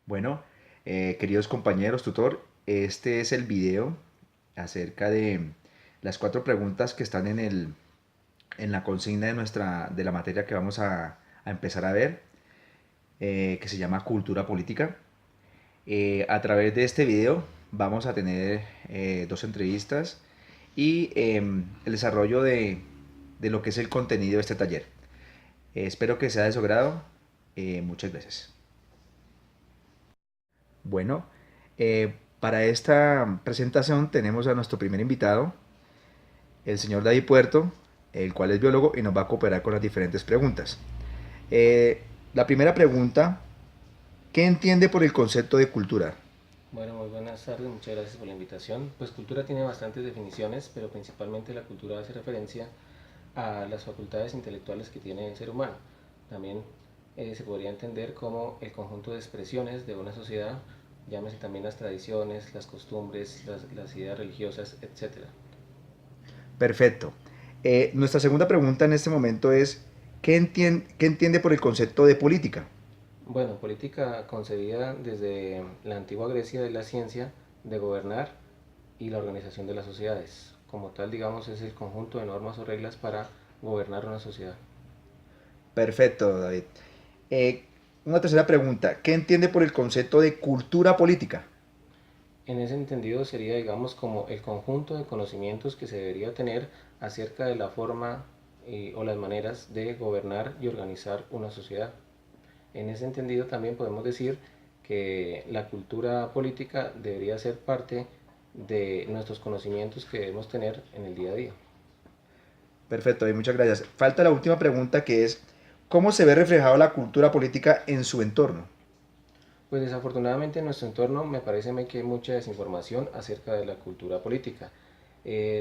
Bueno, queridos compañeros, tutor, este es el video acerca de las cuatro preguntas que están en la consigna de la materia que vamos a empezar a ver, que se llama Cultura Política. A través de este video vamos a tener dos entrevistas y el desarrollo de lo que es el contenido de este taller. Espero que sea de su agrado. Muchas gracias. Bueno, para esta presentación tenemos a nuestro primer invitado, el señor David Puerto, el cual es biólogo y nos va a cooperar con las diferentes preguntas. La primera pregunta, ¿qué entiende por el concepto de cultura? Bueno, muy buenas tardes, muchas gracias por la invitación. Pues cultura tiene bastantes definiciones, pero principalmente la cultura hace referencia a las facultades intelectuales que tiene el ser humano. También se podría entender como el conjunto de expresiones de una sociedad, llámese también las tradiciones, las costumbres, las ideas religiosas, etcétera. Perfecto. Nuestra segunda pregunta en este momento es, ¿qué entiende por el concepto de política? Bueno, política concebida desde la antigua Grecia de la ciencia de gobernar y la organización de las sociedades. Como tal, digamos, es el conjunto de normas o reglas para gobernar una sociedad. Perfecto, David. Eh, una tercera pregunta, ¿qué entiende por el concepto de cultura política? En ese entendido sería, digamos, como el conjunto de conocimientos que se debería tener acerca de la forma o las maneras de gobernar y organizar una sociedad. En ese entendido también podemos decir que la cultura política debería ser parte de nuestros conocimientos que debemos tener en el día a día. Perfecto, y muchas gracias. Falta la última pregunta que es, ¿cómo se ve reflejada la cultura política en su entorno? Pues desafortunadamente en nuestro entorno me parece a mí que hay mucha desinformación acerca de la cultura política.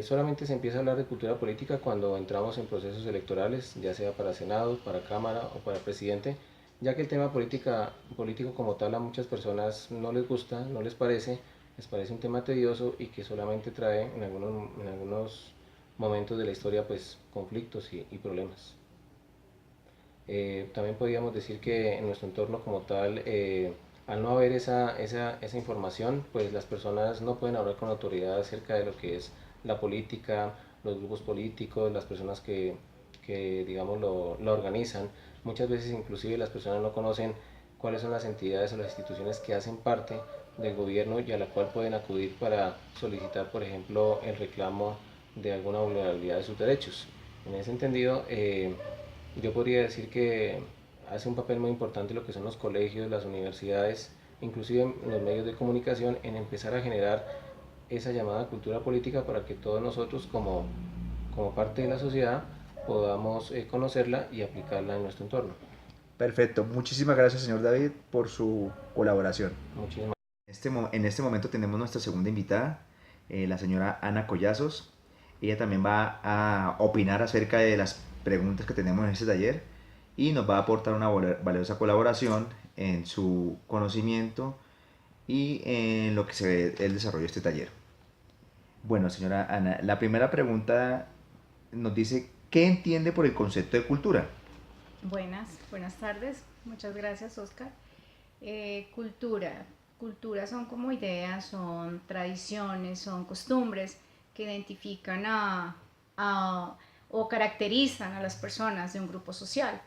Solamente se empieza a hablar de cultura política cuando entramos en procesos electorales, ya sea para Senado, para Cámara o para presidente, ya que el tema político como tal a muchas personas no les gusta, no les parece un tema tedioso y que solamente trae en algunos momentos de la historia pues conflictos y problemas. También podríamos decir que en nuestro entorno como tal, al no haber esa información, pues las personas no pueden hablar con autoridad acerca de lo que es la política, los grupos políticos, las personas que digamos, lo organizan. Muchas veces inclusive las personas no conocen cuáles son las entidades o las instituciones que hacen parte del gobierno y a la cual pueden acudir para solicitar, por ejemplo, el reclamo de alguna vulnerabilidad de sus derechos. En ese entendido, yo podría decir que hace un papel muy importante lo que son los colegios, las universidades, inclusive los medios de comunicación, en empezar a generar esa llamada cultura política para que todos nosotros como parte de la sociedad podamos conocerla y aplicarla en nuestro entorno. Perfecto, muchísimas gracias, señor David, por su colaboración. Muchísimas En este momento tenemos nuestra segunda invitada, la señora Ana Collazos. Ella también va a opinar acerca de las preguntas que tenemos en este taller y nos va a aportar una valiosa colaboración en su conocimiento y en lo que se ve el desarrollo de este taller. Bueno, señora Ana, la primera pregunta nos dice, ¿qué entiende por el concepto de cultura? Buenas tardes. Muchas gracias, Oscar. Cultura. Cultura son como ideas, son tradiciones, son costumbres que identifican o caracterizan a las personas de un grupo social,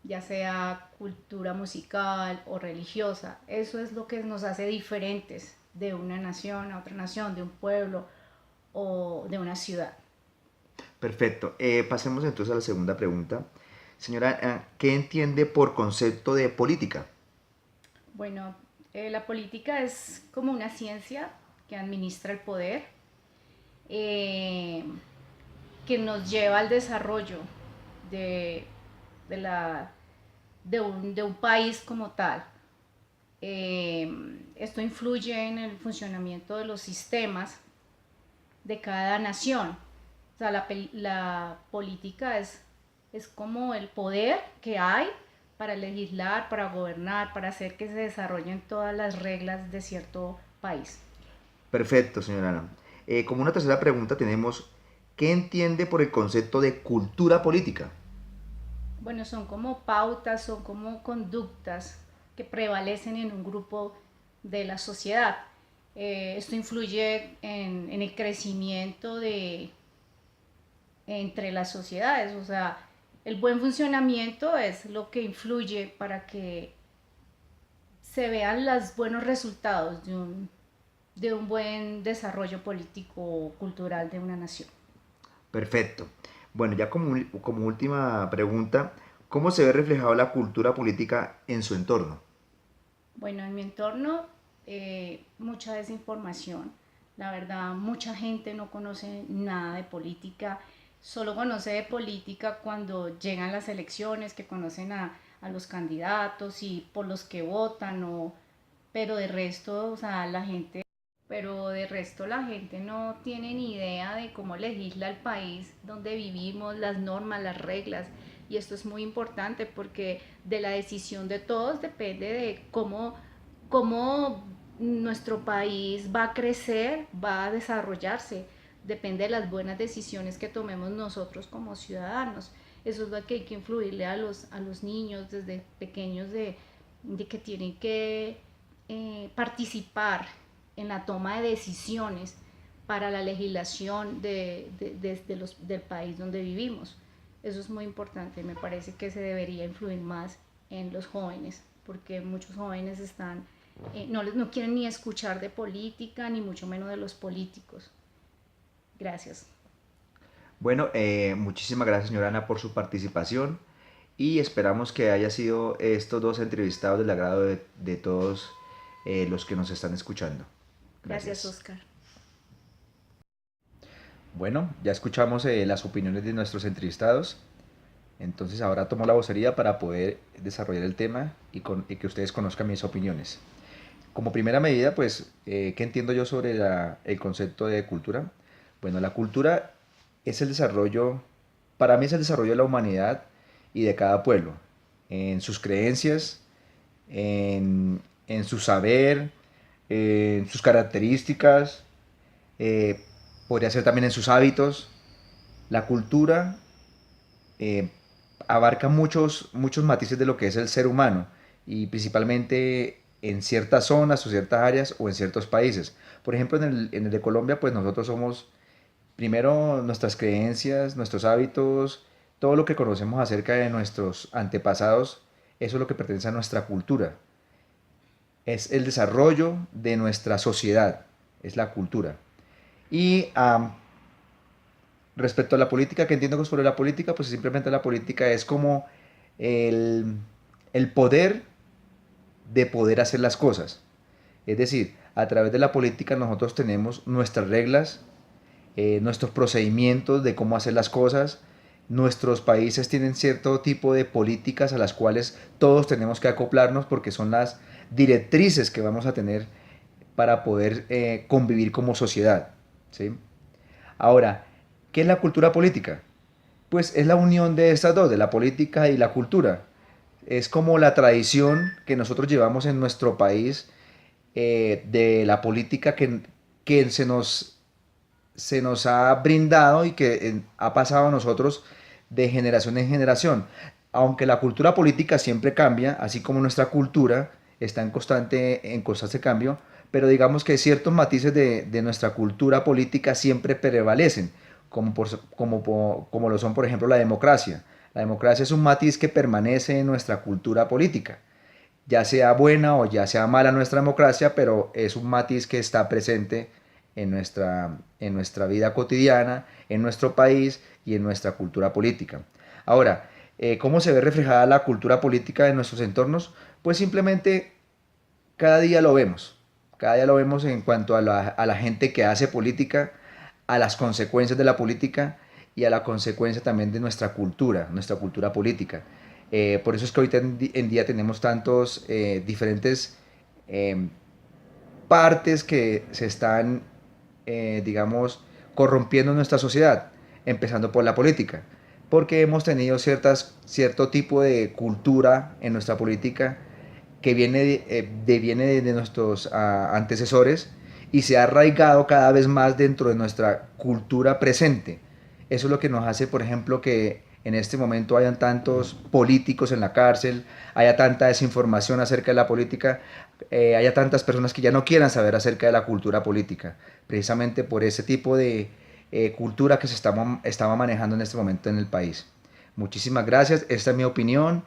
ya sea cultura musical o religiosa. Eso es lo que nos hace diferentes de una nación a otra nación, de un pueblo o de una ciudad. Perfecto. Pasemos entonces a la segunda pregunta. Señora, ¿qué entiende por concepto de política? Bueno, la política es como una ciencia que administra el poder, eh, que nos lleva al desarrollo de, de, la, de un país como tal. Esto influye en el funcionamiento de los sistemas de cada nación. O sea, la política es como el poder que hay para legislar, para gobernar, para hacer que se desarrollen todas las reglas de cierto país. Perfecto, señora Ana. Como una tercera pregunta tenemos, ¿qué entiende por el concepto de cultura política? Bueno, son como pautas, son como conductas que prevalecen en un grupo de la sociedad. Esto influye en el crecimiento entre las sociedades, o sea, el buen funcionamiento es lo que influye para que se vean los buenos resultados de un buen desarrollo político o cultural de una nación. Perfecto. Bueno, ya como última pregunta, ¿cómo se ve reflejada la cultura política en su entorno? Bueno, en mi entorno, mucha desinformación. La verdad, mucha gente no conoce nada de política, solo conoce de política cuando llegan las elecciones, que conocen a los candidatos y por los que votan, pero de resto, o sea, la gente no tiene ni idea de cómo legisla el país donde vivimos, las normas, las reglas. Y esto es muy importante porque de la decisión de todos depende de cómo nuestro país va a crecer, va a desarrollarse. Depende de las buenas decisiones que tomemos nosotros como ciudadanos. Eso es lo que hay que influirle a los niños desde pequeños de que tienen que participar en la toma de decisiones para la legislación del país donde vivimos. Eso es muy importante, me parece que se debería influir más en los jóvenes, porque muchos jóvenes no quieren ni escuchar de política, ni mucho menos de los políticos. Gracias. Bueno, muchísimas gracias, señora Ana, por su participación y esperamos que haya sido estos dos entrevistados del agrado de todos los que nos están escuchando. Gracias, Oscar. Bueno, ya escuchamos las opiniones de nuestros entrevistados, entonces ahora tomo la vocería para poder desarrollar el tema y que ustedes conozcan mis opiniones. Como primera medida, pues, ¿qué entiendo yo sobre el concepto de cultura? Bueno, la cultura es el desarrollo, para mí es el desarrollo de la humanidad y de cada pueblo, en sus creencias, en su saber, en sus características, eh, podría ser también en sus hábitos. La cultura eh, abarca muchos matices de lo que es el ser humano y principalmente en ciertas zonas o ciertas áreas o en ciertos países. Por ejemplo, en el de Colombia, pues nosotros somos primero nuestras creencias, nuestros hábitos, todo lo que conocemos acerca de nuestros antepasados, eso es lo que pertenece a nuestra cultura. Es el desarrollo de nuestra sociedad, es la cultura. Y respecto a la política, ¿qué entiendo sobre la política? Pues simplemente la política es como el, el poder de poder hacer las cosas. Es decir, a través de la política nosotros tenemos nuestras reglas, nuestros procedimientos de cómo hacer las cosas. Nuestros países tienen cierto tipo de políticas a las cuales todos tenemos que acoplarnos porque son las directrices que vamos a tener para poder convivir como sociedad, ¿sí? Ahora, ¿qué es la cultura política? Pues es la unión de estas dos, de la política y la cultura. Es como la tradición que nosotros llevamos en nuestro país de la política que se nos ha brindado y que ha pasado a nosotros de generación en generación. Aunque la cultura política siempre cambia, así como nuestra cultura está en constante cambio, pero digamos que ciertos matices de nuestra cultura política siempre prevalecen, como lo son, por ejemplo, la democracia. La democracia es un matiz que permanece en nuestra cultura política, ya sea buena o ya sea mala nuestra democracia, pero es un matiz que está presente en nuestra vida cotidiana, en nuestro país y en nuestra cultura política. Ahora, ¿cómo se ve reflejada la cultura política en nuestros entornos? Pues simplemente cada día lo vemos en cuanto a la gente que hace política, a las consecuencias de la política y a la consecuencia también de nuestra cultura política. Por eso es que ahorita en día tenemos tantos diferentes eh, partes que se están, digamos, corrompiendo en nuestra sociedad, empezando por la política, porque hemos tenido cierto tipo de cultura en nuestra política que viene de nuestros antecesores y se ha arraigado cada vez más dentro de nuestra cultura presente. Eso es lo que nos hace, por ejemplo, que en este momento hayan tantos políticos en la cárcel, haya tanta desinformación acerca de la política, haya tantas personas que ya no quieran saber acerca de la cultura política, precisamente por ese tipo de cultura que estaba manejando en este momento en el país. Muchísimas gracias, esta es mi opinión,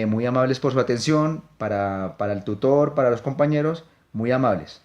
muy amables por su atención, para el tutor, para los compañeros, muy amables.